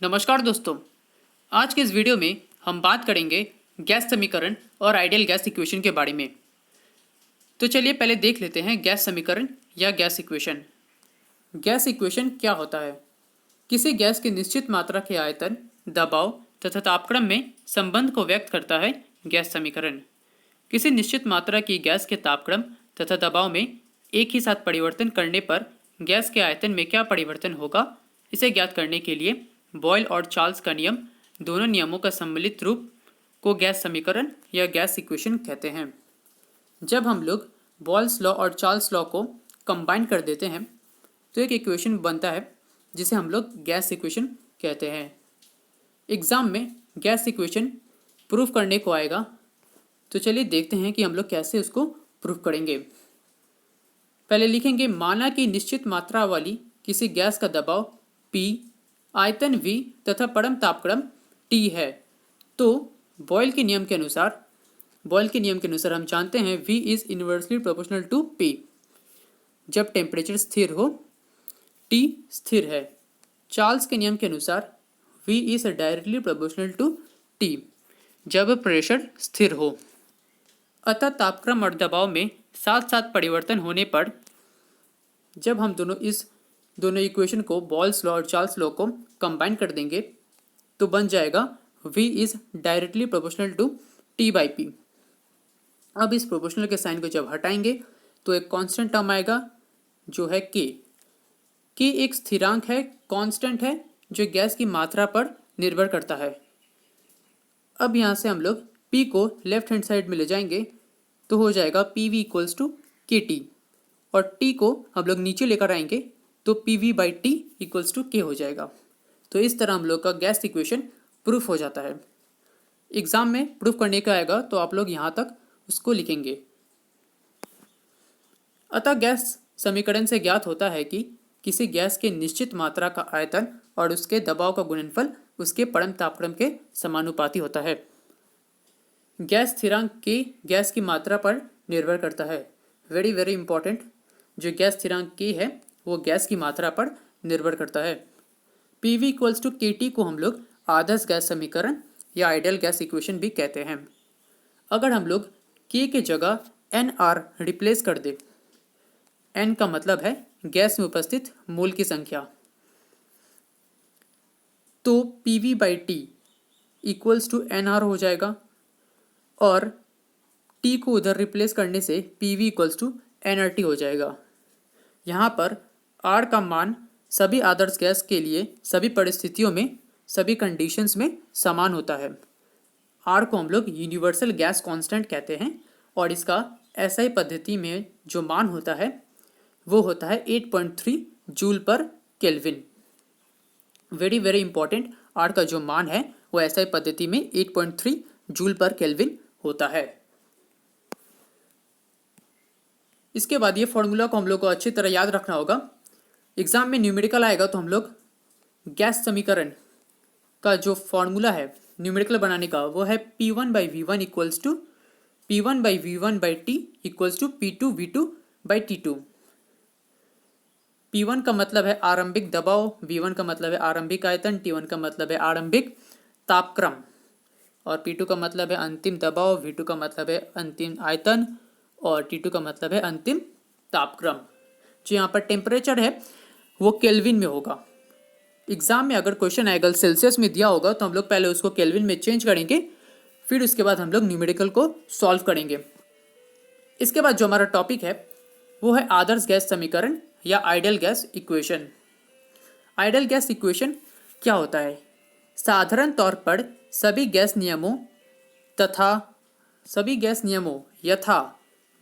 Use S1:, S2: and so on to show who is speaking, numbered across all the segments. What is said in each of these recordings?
S1: नमस्कार दोस्तों। आज के इस वीडियो में हम बात करेंगे गैस समीकरण और आइडियल गैस इक्वेशन के बारे में। तो चलिए पहले देख लेते हैं गैस समीकरण या गैस इक्वेशन। गैस इक्वेशन क्या होता है? किसी गैस की निश्चित मात्रा के आयतन, दबाव तथा तापक्रम में संबंध को व्यक्त करता है गैस समीकरण। किसी निश्चित मात्रा की गैस के तापक्रम तथा दबाव में एक ही साथ परिवर्तन करने पर गैस के आयतन में क्या परिवर्तन होगा, इसे ज्ञात करने के लिए बॉयल और चार्ल्स का नियम, दोनों नियमों का सम्मिलित रूप को गैस समीकरण या गैस इक्वेशन कहते हैं। जब हम लोग बॉयल्स लॉ और चार्ल्स लॉ को कंबाइन कर देते हैं तो एक इक्वेशन बनता है जिसे हम लोग गैस इक्वेशन कहते हैं। एग्जाम में गैस इक्वेशन प्रूफ करने को आएगा, तो चलिए देखते हैं कि हम लोग कैसे उसको प्रूफ करेंगे। पहले लिखेंगे, माना कि निश्चित मात्रा वाली किसी गैस का दबाव P, आयतन V तथा परम तापक्रम T है, तो बॉयल के नियम के अनुसार हम जानते हैं V is inversely proportional to P। जब टेम्परेचर स्थिर हो, T स्थिर है। चार्ल्स के नियम के अनुसार V is directly proportional to T जब प्रेशर स्थिर हो। अतः तापक्रम और दबाव में साथ साथ परिवर्तन होने पर जब हम दोनों इक्वेशन को, बॉयल्स लॉ और चार्ल्स लॉ को कंबाइन कर देंगे तो बन जाएगा V is directly proportional to T by P। अब इस प्रोपोर्शनल के साइन को जब हटाएंगे तो एक कांस्टेंट टर्म आएगा जो है K। K एक स्थिरांक है, कांस्टेंट है, जो गैस की मात्रा पर निर्भर करता है। अब यहाँ से हम लोग P को लेफ्ट हैंड साइड में ले जाएंगे तो हो जाएगा PV इक्वल्स टू KT, और T को हम लोग नीचे लेकर आएंगे तो PV by T equals to K हो जाएगा। तो इस तरह हम लोग का गैस इक्वेशन प्रूफ हो जाता है। एग्जाम में प्रूफ करने का आएगा तो आप लोग यहाँ तक उसको लिखेंगे। अतः गैस समीकरण से ज्ञात होता है कि किसी गैस के निश्चित मात्रा का आयतन और उसके दबाव का गुणनफल उसके परम तापक्रम के समानुपाती होता है। गैस स्थिरांक K गैस की मात्रा पर निर्भर करता है। वेरी वेरी इंपॉर्टेंट, जो गैस स्थिरांक K है वो गैस की मात्रा पर निर्भर करता है। PV इक्वल्स टू KT को हम लोग आदर्श गैस समीकरण या आइडियल गैस इक्वेशन भी कहते हैं। अगर हम लोग K के जगह NR रिप्लेस कर दे, N का मतलब है गैस में उपस्थित मोल की संख्या, तो PV by T equals to NR हो जाएगा, और T को उधर रिप्लेस करने से PV इक्वल्स टू NRT हो जाएगा। यहाँ पर R का मान सभी आदर्श गैस के लिए सभी परिस्थितियों में, सभी कंडीशंस में समान होता है। R को हम लोग यूनिवर्सल गैस कांस्टेंट कहते हैं, और इसका SI पद्धति में जो मान होता है वो होता है 8.3 जूल पर kelvin. Very very important, R का जो मान है वो SI पद्धति में 8.3 जूल पर केल्विन होता है। इसके बाद ये फॉर्मूला को हम लोग को अच्छी तरह याद रखना होगा। एग्जाम में न्यूमेरिकल आएगा तो हम लोग गैस समीकरण का जो फॉर्मूला है न्यूमेरिकल बनाने का वो है P1 by V1 equals to P1 by V1 by T equals to P2 V2 by T2। P1 का मतलब है आरंभिक दबाव, V1 का मतलब है आरंभिक आयतन, T1 का मतलब है आरंभिक तापक्रम, और P2 का मतलब है अंतिम दबाव, V2 का मतलब है अंतिम आयतन, और T2 का मतलब है अंतिम तापक्रम। जो यहाँ पर टेम्परेचर है वो केल्विन में होगा। एग्जाम में अगर क्वेश्चन आएगा सेल्सियस में दिया होगा तो हम लोग पहले उसको केल्विन में चेंज करेंगे, फिर उसके बाद हम लोग न्यूमेरिकल को सॉल्व करेंगे। इसके बाद जो हमारा टॉपिक है वो है आदर्श गैस समीकरण या ideal gas equation. Ideal gas equation क्या होता है? साधारण तौर पर सभी गैस नियमों यथा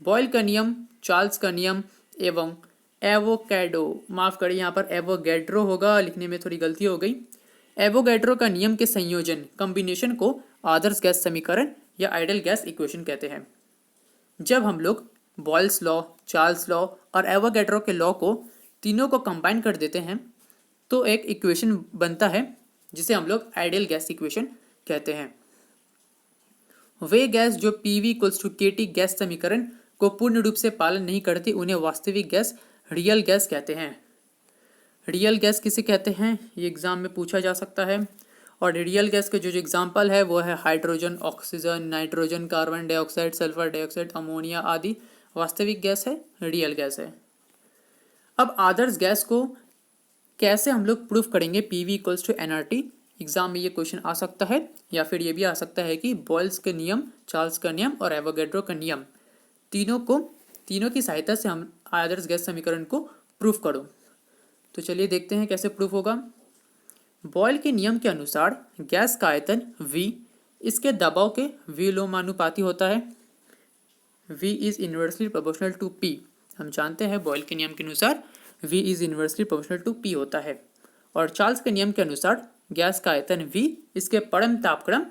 S1: बॉयल का नियम, चार्ल्स का नियम एवं यहाँ पर एवोगैड्रो होगा, लिखने में थोड़ी गलती हो गई। एवोगैड्रो का नियम के संयोजन, कॉम्बिनेशन को आदर्श गैस समीकरण या आइडियल गैस इक्वेशन कहते हैं। जब हम लोग बॉयल्स लॉ, चार्ल्स लॉ और एवोगैड्रो के लॉ को तीनों को कंबाइन कर देते हैं तो एक इक्वेशन बनता है जिसे हम लोग आइडियल गैस इक्वेशन कहते हैं। वे गैस जो PV equals to KT gas समीकरण को पूर्ण रूप से पालन नहीं करती उन्हें वास्तविक गैस, रियल गैस कहते हैं। रियल गैस किसे कहते हैं, ये एग्ज़ाम में पूछा जा सकता है। और रियल गैस के जो एग्जाम्पल है वो है hydrogen, oxygen, nitrogen, carbon dioxide, sulphur dioxide, ammonia आदि वास्तविक गैस है, रियल गैस है। अब आदर्श गैस को कैसे हम लोग प्रूफ करेंगे, PV equals to NRT. Exam में ये क्वेश्चन आ सकता है, या फिर ये भी आ सकता है कि बॉयल्स के नियम, चार्ल्स का नियम और एवोगैड्रो का नियम, तीनों की सहायता से हम आदर्श गैस समीकरण को प्रूफ करो। तो चलिए देखते हैं कैसे प्रूफ होगा। बॉयल के नियम के अनुसार गैस का आयतन V इसके दबाव के विलोमानुपाती होता है। V is inversely proportional to P। हम जानते हैं बॉयल के नियम के अनुसार V is inversely proportional to P होता है। और चार्ल्स के नियम के अनुसार गैस का आयतन V इसके परम तापक्रम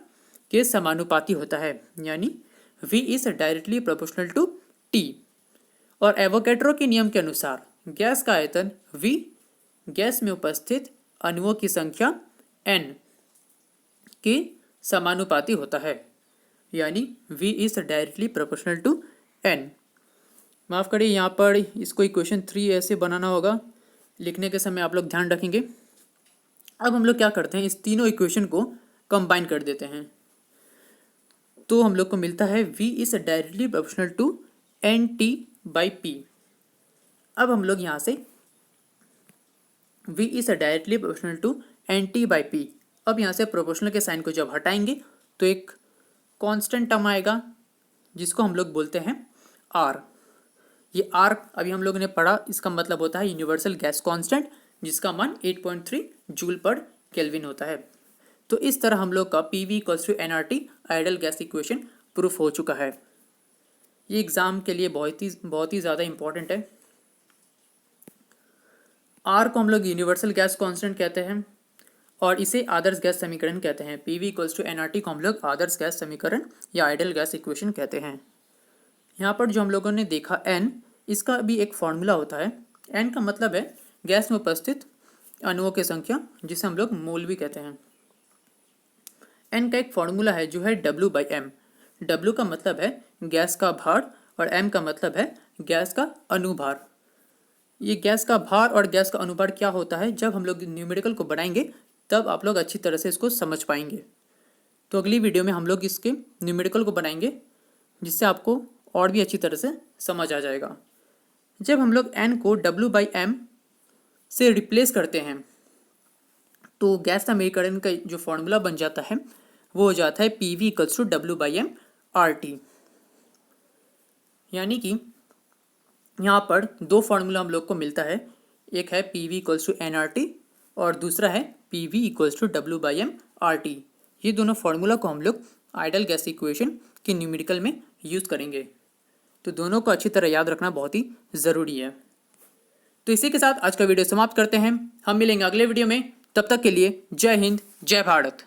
S1: के समानुपाती होता है, यानी V is directly proportional to T। और एवोगैड्रो के नियम के अनुसार गैस का आयतन V गैस में उपस्थित अणुओं की संख्या N के समानुपाती होता है, यानी V is directly proportional to N। माफ़ करिए, यहाँ पर इसको इक्वेशन 3 ऐसे बनाना होगा, लिखने के समय आप लोग ध्यान रखेंगे। अब हम लोग क्या करते हैं, इस तीनों इक्वेशन को कंबाइन कर देते हैं, तो हम लोग को मिलता है V is directly proportional to NT/P। अब हम लोग यहाँ से V is directly proportional to NT/P। अब यहाँ से प्रोपोर्शनल के साइन को जब हटाएंगे तो एक कांस्टेंट टर्म आएगा जिसको हम लोग बोलते हैं R। ये R अभी हम लोगों ने पढ़ा, इसका मतलब होता है यूनिवर्सल गैस कांस्टेंट, जिसका मान 8.3 जूल पर केल्विन होता है। तो इस तरह हम लोग का PV equals to NRT ideal gas equation proof हो चुका है। ये एग्जाम के लिए बहुत ही ज़्यादा इंपॉर्टेंट है। R को हम लोग यूनिवर्सल गैस कांस्टेंट कहते हैं और इसे आदर्श गैस समीकरण कहते हैं। PV इक्वल्स टू NRT को हम लोग आदर्श गैस समीकरण या आइडियल गैस इक्वेशन कहते हैं। यहाँ पर जो हम लोगों ने देखा N, इसका भी एक फॉर्मूला होता है। N का मतलब है गैस में उपस्थित अणुओं की संख्या, जिसे हम लोग मोल भी कहते हैं। N का एक फॉर्मूला है जो है W/M। W का मतलब है गैस का भार और M का मतलब है गैस का अनुभार। ये गैस का भार और गैस का अनुभार क्या होता है, जब हम लोग न्यूमेरिकल को बनाएंगे तब आप लोग अच्छी तरह से इसको समझ पाएंगे। तो अगली वीडियो में हम लोग इसके न्यूमेरिकल को बनाएंगे, जिससे आपको और भी अच्छी तरह से समझ आ जाएगा। जब हम लोग N को W/M से रिप्लेस करते हैं तो गैस समीकरण का जो फॉर्मूला बन जाता है वो हो जाता है PV equals to W/M RT। यानी कि यहाँ पर दो फार्मूला हम लोग को मिलता है, एक है PV इक्वल्स टू NRT और दूसरा है PV equals to W/M RT। ये दोनों फार्मूला को हम लोग आइडियल गैस इक्वेशन के न्यूमेरिकल में यूज़ करेंगे, तो दोनों को अच्छी तरह याद रखना बहुत ही ज़रूरी है। तो इसी के साथ आज का वीडियो समाप्त करते हैं। हम मिलेंगे अगले वीडियो में, तब तक के लिए जय हिंद, जय भारत।